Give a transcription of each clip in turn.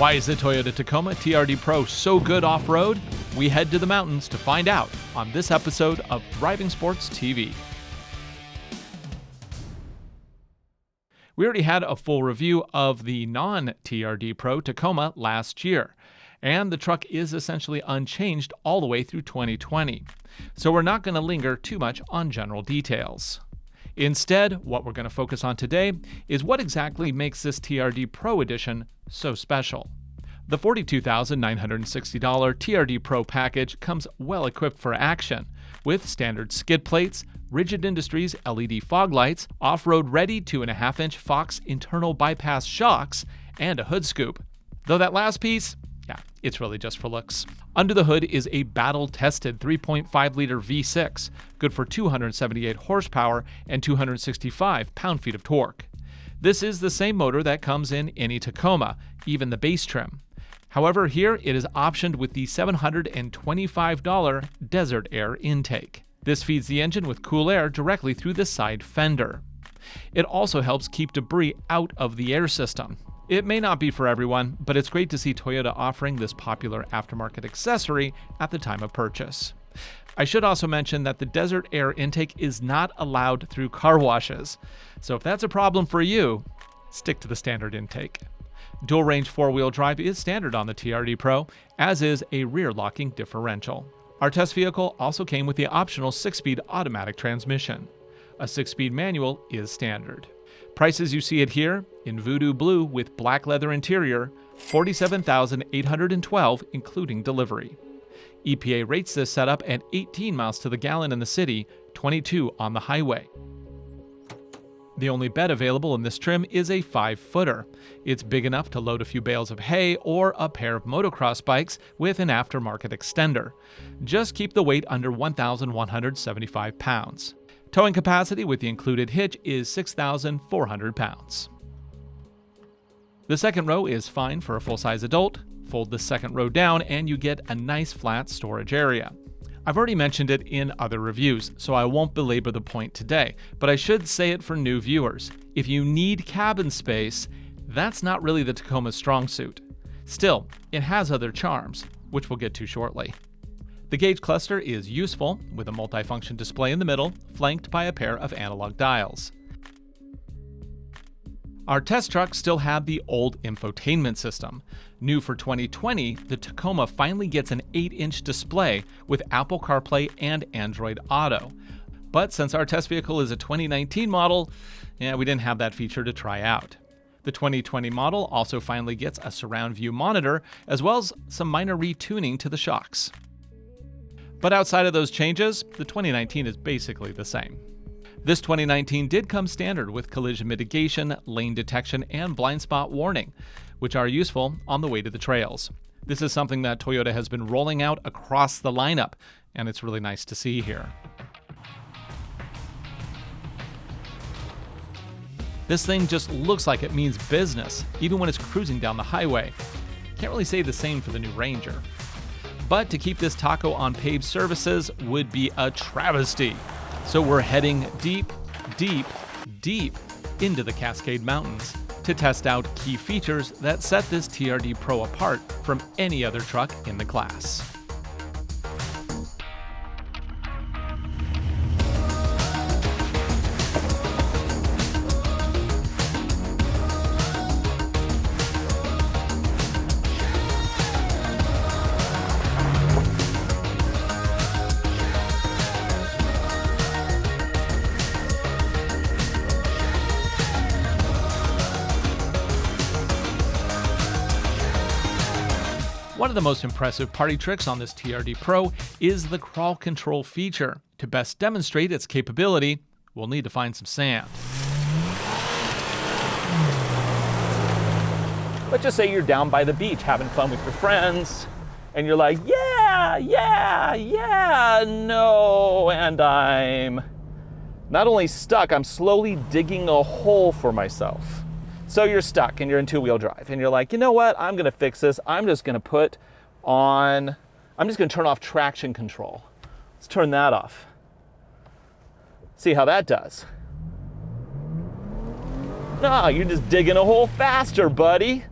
Why is the Toyota Tacoma TRD Pro so good off-road? We head to the mountains to find out on this episode of Driving Sports TV. We already had a full review of the non-TRD Pro Tacoma last year, and the truck is essentially unchanged all the way through 2020. So we're not going to linger too much on general details. Instead, what we're going to focus on today is what exactly makes this TRD Pro Edition so special. The $42,960 TRD Pro package comes well equipped for action, with standard skid plates, Rigid Industries LED fog lights, off-road ready 2.5-inch Fox internal bypass shocks, and a hood scoop. Though that last piece, it's really just for looks. Under the hood is a battle-tested 3.5-liter V6, good for 278 horsepower and 265 pound-feet of torque. This is the same motor that comes in any Tacoma, even the base trim. However, here it is optioned with the $725 Desert Air intake. This feeds the engine with cool air directly through the side fender. It also helps keep debris out of the air system. It may not be for everyone, but it's great to see Toyota offering this popular aftermarket accessory at the time of purchase. I should also mention that the Desert Air intake is not allowed through car washes, so if that's a problem for you, stick to the standard intake. Dual range 4-wheel drive is standard on the TRD Pro, as is a rear locking differential. Our test vehicle also came with the optional 6-speed automatic transmission. A 6-speed manual is standard. Prices you see it here, in Voodoo Blue with black leather interior, $47,812 including delivery. EPA rates this setup at 18 miles to the gallon in the city, 22 on the highway. The only bed available in this trim is a 5-footer. It's big enough to load a few bales of hay or a pair of motocross bikes with an aftermarket extender. Just keep the weight under 1,175 pounds. Towing capacity with the included hitch is 6,400 pounds. The second row is fine for a full-size adult. Fold the second row down and you get a nice flat storage area. I've already mentioned it in other reviews, so I won't belabor the point today, but I should say it for new viewers. If you need cabin space, that's not really the Tacoma's strong suit. Still, it has other charms, which we'll get to shortly. The gauge cluster is useful, with a multifunction display in the middle, flanked by a pair of analog dials. Our test truck still had the old Infotainment System. New for 2020, the Tacoma finally gets an 8-inch display with Apple CarPlay and Android Auto. But since our test vehicle is a 2019 model, we didn't have that feature to try out. The 2020 model also finally gets a surround view monitor, as well as some minor retuning to the shocks. But outside of those changes, the 2019 is basically the same. This 2019 did come standard with collision mitigation, lane detection, and blind spot warning, which are useful on the way to the trails. This is something that Toyota has been rolling out across the lineup, and it's really nice to see here. This thing just looks like it means business, even when it's cruising down the highway. Can't really say the same for the new Ranger. But to keep this taco on paved surfaces would be a travesty. So we're heading deep, deep, deep into the Cascade Mountains to test out key features that set this TRD Pro apart from any other truck in the class. One of the most impressive party tricks on this TRD Pro is the crawl control feature. To best demonstrate its capability, we'll need to find some sand. Let's just say you're down by the beach having fun with your friends, and you're like, yeah, no, and I'm not only stuck, I'm slowly digging a hole for myself. So you're stuck and you're in 2-wheel drive and you're like, you know what? I'm going to fix this. I'm just going to turn off traction control. Let's turn that off. See how that does. No, you're just digging a hole faster, buddy.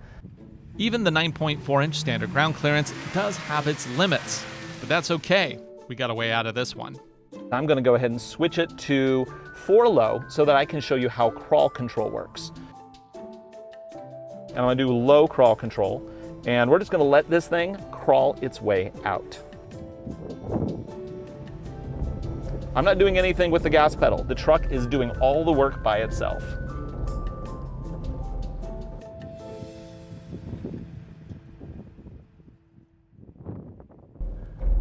Even the 9.4-inch standard ground clearance does have its limits, but that's okay. We got a way out of this one. I'm going to go ahead and switch it to 4 low so that I can show you how crawl control works. And I'm going to do low crawl control, and we're just going to let this thing crawl its way out. I'm not doing anything with the gas pedal. The truck is doing all the work by itself.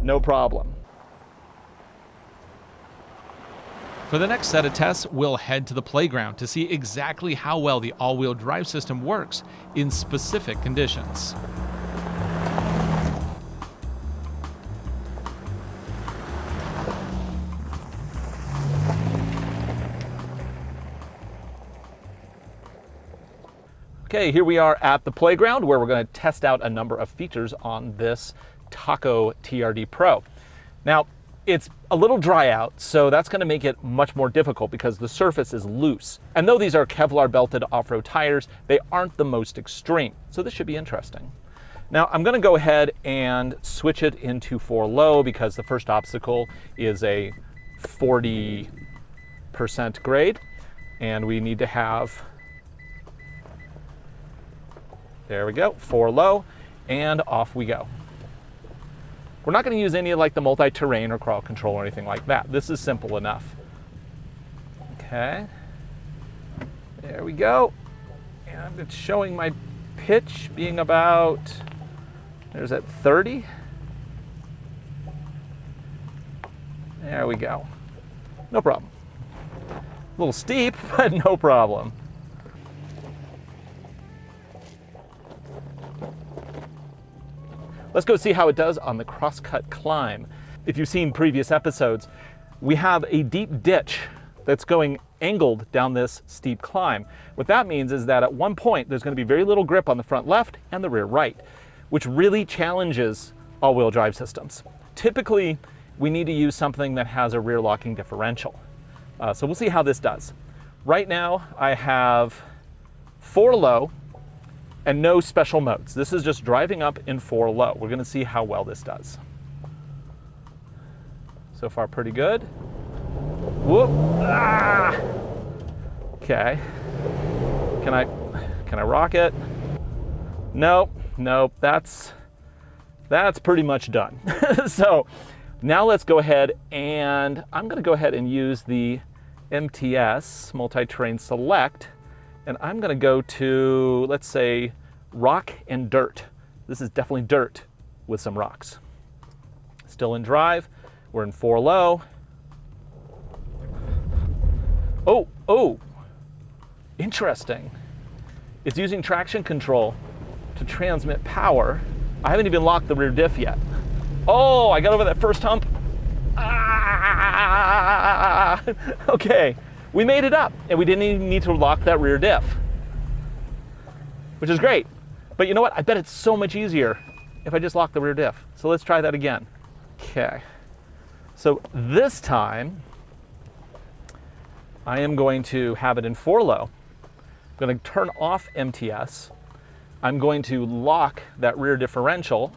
No problem. For the next set of tests, we'll head to the playground to see exactly how well the all-wheel drive system works in specific conditions. Okay, here we are at the playground where we're going to test out a number of features on this Taco TRD Pro. Now, it's a little dry out, so that's going to make it much more difficult because the surface is loose. And though these are Kevlar belted off-road tires, they aren't the most extreme. So this should be interesting. Now I'm going to go ahead and switch it into 4 low because the first obstacle is a 40% grade. And we need to have, there we go, 4 low, and off we go. We're not going to use any like the multi-terrain or crawl control or anything like that. This is simple enough. Okay, there we go. And it's showing my pitch being about, there's that 30. There we go. No problem. A little steep, but no problem. Let's go see how it does on the Crosscut Climb. If you've seen previous episodes, we have a deep ditch that's going angled down this steep climb. What that means is that at one point, there's going to be very little grip on the front left and the rear right, which really challenges all-wheel drive systems. Typically, we need to use something that has a rear locking differential. So we'll see how this does. Right now, I have 4 low, and no special modes. This is just driving up in 4 low. We're gonna see how well this does. So far, pretty good. Whoop, ah! Okay, can I rock it? Nope, that's pretty much done. So now let's go ahead and I'm gonna go ahead and use the MTS, Multi-Terrain Select, and I'm gonna go to, let's say, rock and dirt. This is definitely dirt with some rocks. Still in drive, we're in 4 low. Oh, interesting. It's using traction control to transmit power. I haven't even locked the rear diff yet. Oh, I got over that first hump. Ah! Okay, we made it up and we didn't even need to lock that rear diff, which is great. But you know what? I bet it's so much easier if I just lock the rear diff. So let's try that again. Okay, so this time I am going to have it in 4 low. I'm going to turn off MTS. I'm going to lock that rear differential.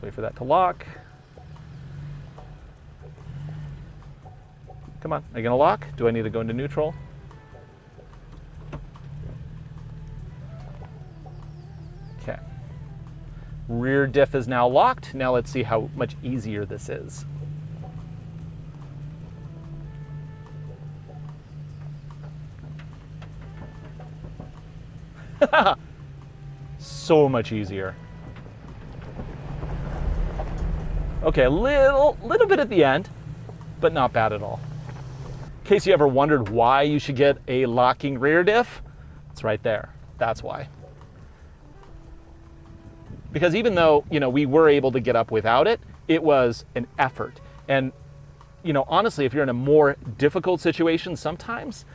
Wait for that to lock. Come on, are you gonna lock? Do I need to go into neutral? Okay. Rear diff is now locked. Now let's see how much easier this is. So much easier. Okay, a little bit at the end, but not bad at all. In case you ever wondered why you should get a locking rear diff, it's right there. That's why. Because even though, we were able to get up without it, it was an effort. And, honestly, if you're in a more difficult situation, sometimes,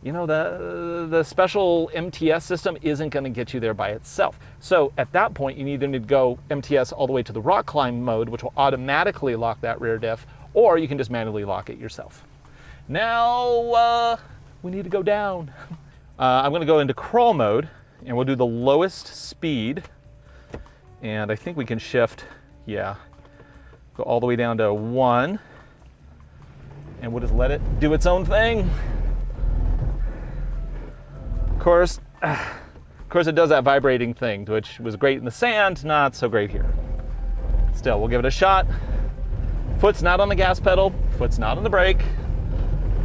the special MTS system isn't going to get you there by itself. So at that point, you either need to go MTS all the way to the rock climb mode, which will automatically lock that rear diff, or you can just manually lock it yourself. Now, we need to go down. I'm going to go into crawl mode, and we'll do the lowest speed. And I think we can shift, yeah, go all the way down to 1. And we'll just let it do its own thing. Of course, it does that vibrating thing, which was great in the sand, not so great here. Still, we'll give it a shot. Foot's not on the gas pedal, foot's not on the brake.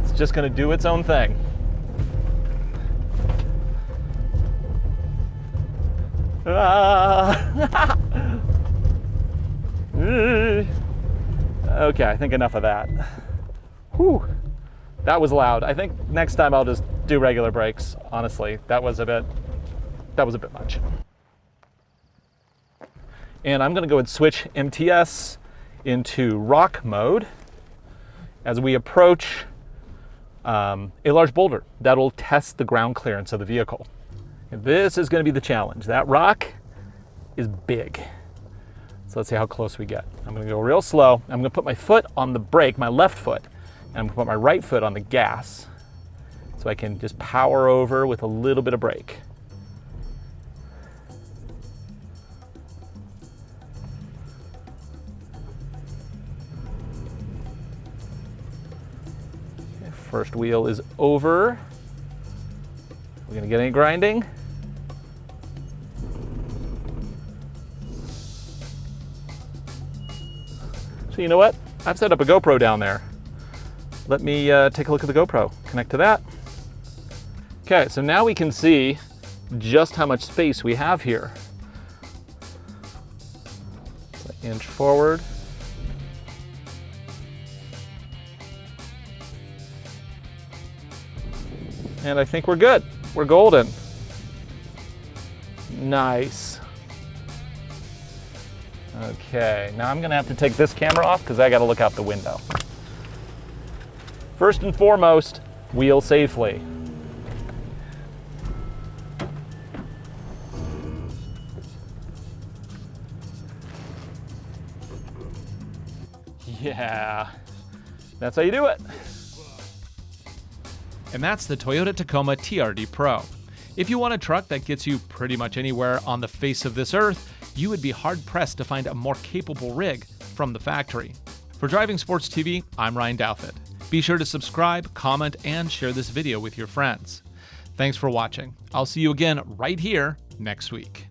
It's just gonna do its own thing. Okay, I think enough of that. Whew, that was loud. I think next time I'll just do regular brakes, honestly. That was a bit much. And I'm gonna go and switch MTS into rock mode as we approach a large boulder that'll test the ground clearance of the vehicle. And this is gonna be the challenge. That rock is big. So let's see how close we get. I'm gonna go real slow. I'm gonna put my foot on the brake, my left foot, and I'm gonna put my right foot on the gas so I can just power over with a little bit of brake. Okay, first wheel is over. We're gonna get any grinding. So you know what? I've set up a GoPro down there. Let me take a look at the GoPro. Connect to that. Okay, so now we can see just how much space we have here. So inch forward. And I think we're good. We're golden. Nice. Okay, now I'm gonna have to take this camera off because I gotta look out the window. First and foremost, wheel safely. Yeah, that's how you do it. And that's the Toyota Tacoma TRD Pro. If you want a truck that gets you pretty much anywhere on the face of this earth, you would be hard-pressed to find a more capable rig from the factory. For Driving Sports TV, I'm Ryan Douthit. Be sure to subscribe, comment, and share this video with your friends. Thanks for watching. I'll see you again right here next week.